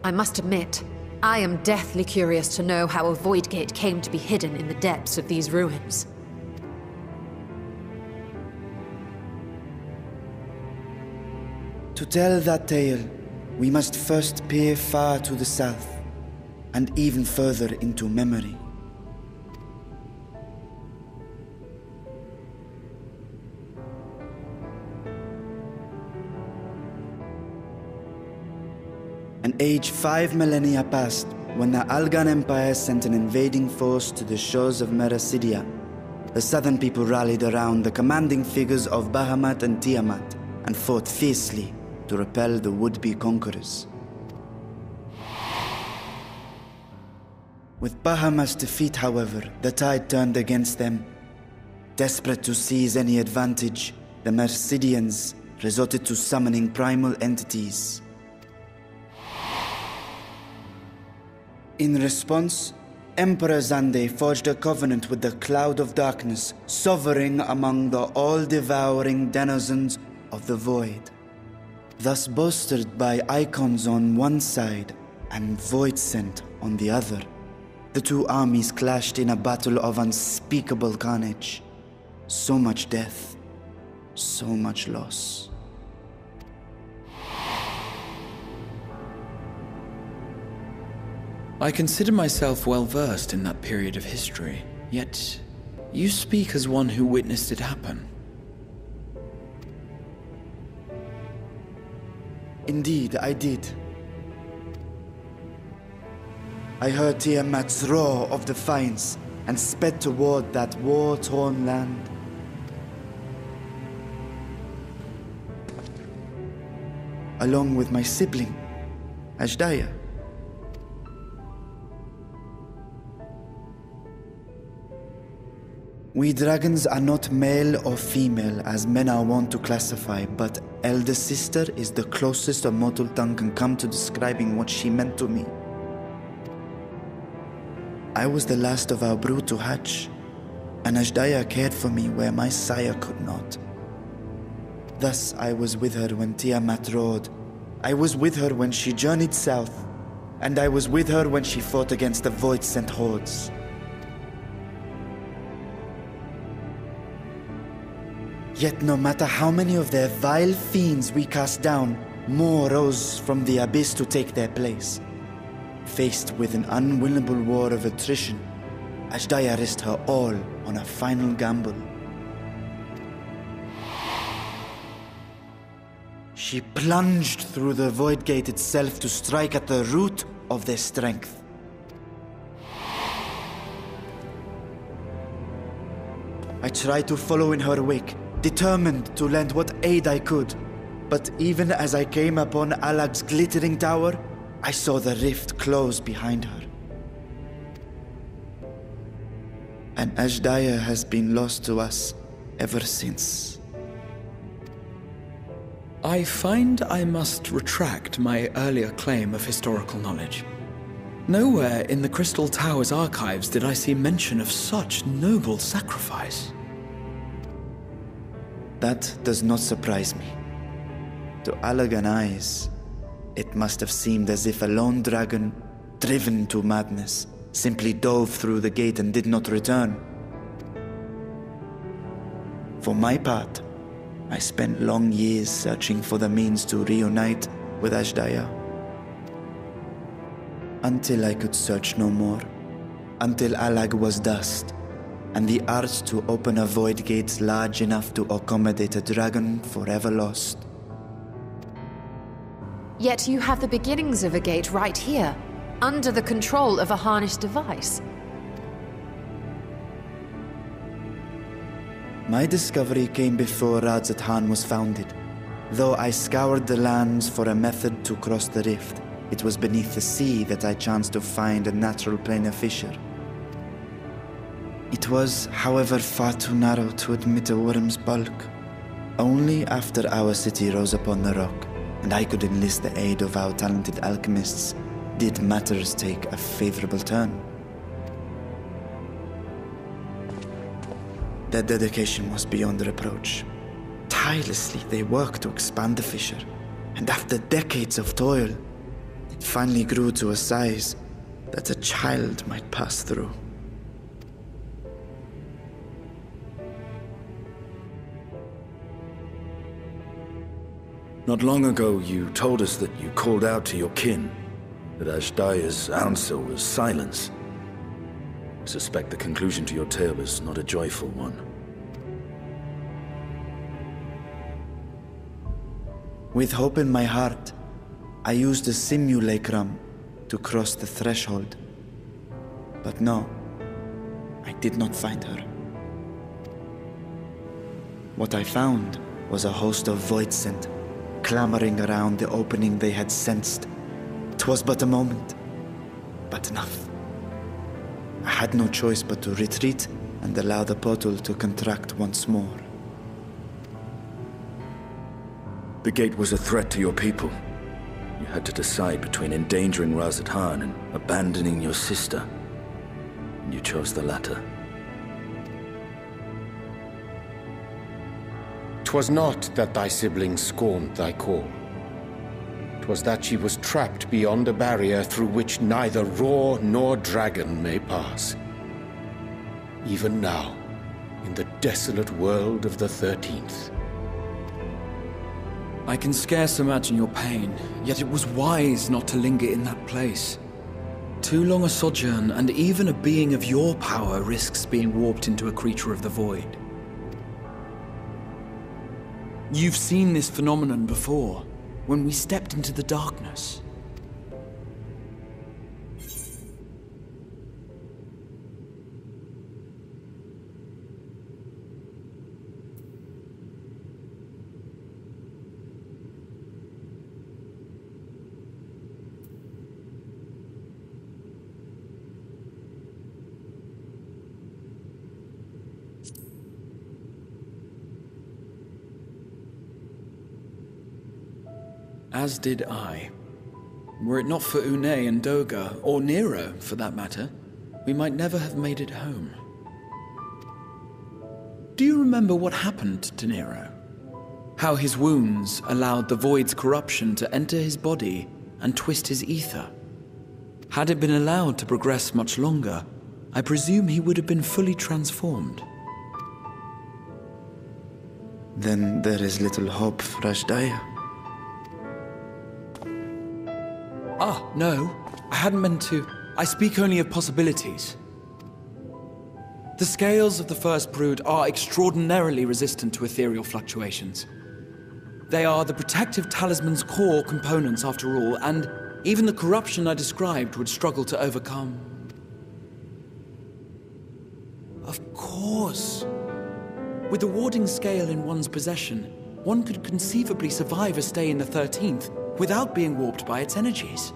I must admit, I am deathly curious to know how a void gate came to be hidden in the depths of these ruins. To tell that tale, we must first peer far to the south, and even further into memory. An age 5 millennia passed when the Algan Empire sent an invading force to the shores of Merasidia. The southern people rallied around the commanding figures of Bahamut and Tiamat and fought fiercely to repel the would-be conquerors. With Bahamut's defeat, however, the tide turned against them. Desperate to seize any advantage, the Mercidians resorted to summoning primal entities. In response, Emperor Zande forged a covenant with the Cloud of Darkness, sovereign among the all-devouring denizens of the Void. Thus bolstered by icons on one side and Void Scent on the other, the two armies clashed in a battle of unspeakable carnage. So much death, so much loss. I consider myself well versed in that period of history, yet you speak as one who witnessed it happen. Indeed, I did. I heard Tiamat's roar of defiance and sped toward that war-torn land. Along with my sibling, Ashdaya. We dragons are not male or female as men are wont to classify, but elder sister is the closest a mortal tongue can come to describing what she meant to me. I was the last of our brood to hatch, and Ashdaya cared for me where my sire could not. Thus I was with her when Tiamat roared, I was with her when she journeyed south, and I was with her when she fought against the Void-sent hordes. Yet no matter how many of their vile fiends we cast down, more rose from the abyss to take their place. Faced with an unwinnable war of attrition, Ashdaya risked her all on a final gamble. She plunged through the Void Gate itself to strike at the root of their strength. I tried to follow in her wake, determined to lend what aid I could. But even as I came upon Alag's glittering tower, I saw the rift close behind her. And Ashdaya has been lost to us ever since. I find I must retract my earlier claim of historical knowledge. Nowhere in the Crystal Tower's archives did I see mention of such noble sacrifice. That does not surprise me. To Alagan eyes, it must have seemed as if a lone dragon, driven to madness, simply dove through the gate and did not return. For my part, I spent long years searching for the means to reunite with Ashdaya. Until I could search no more. Until Alag was dust, and the art to open a void gate large enough to accommodate a dragon forever lost. Yet you have the beginnings of a gate right here, under the control of a harnessed device. My discovery came before Radzat was founded. Though I scoured the lands for a method to cross the rift, it was beneath the sea that I chanced to find a natural planar fissure. It was, however, far too narrow to admit a worm's bulk. Only after our city rose upon the rock, and I could enlist the aid of our talented alchemists, did matters take a favorable turn. Their dedication was beyond reproach. Tirelessly they worked to expand the fissure, and after decades of toil, It finally grew to a size that a child might pass through. Not long ago, you told us that you called out to your kin, that Ashdaya's answer was silence. I suspect the conclusion to your tale is not a joyful one. With hope in my heart, I used a simulacrum to cross the threshold. But no, I did not find her. What I found was a host of voidsent, clamoring around the opening they had sensed. 'Twas but a moment, but enough. I had no choice but to retreat and allow the portal to contract once more. The gate was a threat to your people. You had to decide between endangering Razathan and abandoning your sister. And you chose the latter. 'Twas not that thy siblings scorned thy call. 'Twas that she was trapped beyond a barrier through which neither roar nor dragon may pass. Even now, in the desolate world of the 13th. I can scarce imagine your pain, yet it was wise not to linger in that place. Too long a sojourn, and even a being of your power risks being warped into a creature of the void. You've seen this phenomenon before, when we stepped into the darkness. As did I. Were it not for Une and Doga, or Nero for that matter, we might never have made it home. Do you remember what happened to Nero? How his wounds allowed the void's corruption to enter his body and twist his ether? Had it been allowed to progress much longer, I presume he would have been fully transformed. Then there is little hope for Ashdaya. Ah, no. I hadn't meant to. I speak only of possibilities. The scales of the First Brood are extraordinarily resistant to ethereal fluctuations. They are the protective talisman's core components after all, and even the corruption I described would struggle to overcome. Of course. With the warding scale in one's possession, one could conceivably survive a stay in the 13th without being warped by its energies.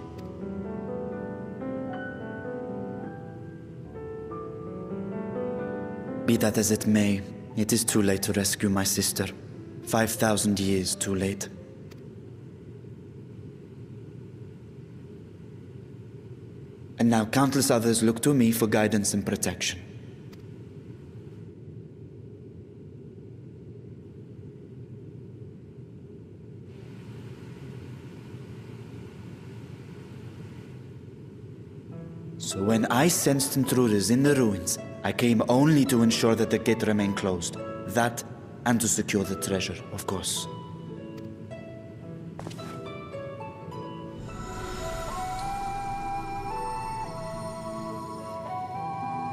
Be that as it may, it is too late to rescue my sister. 5,000 years too late. And now countless others look to me for guidance and protection. So when I sensed intruders in the ruins, I came only to ensure that the gate remained closed. That, and to secure the treasure, of course.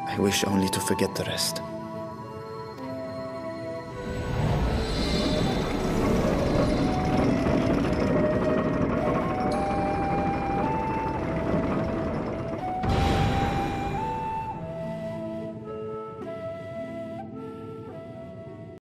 I wish only to forget the rest.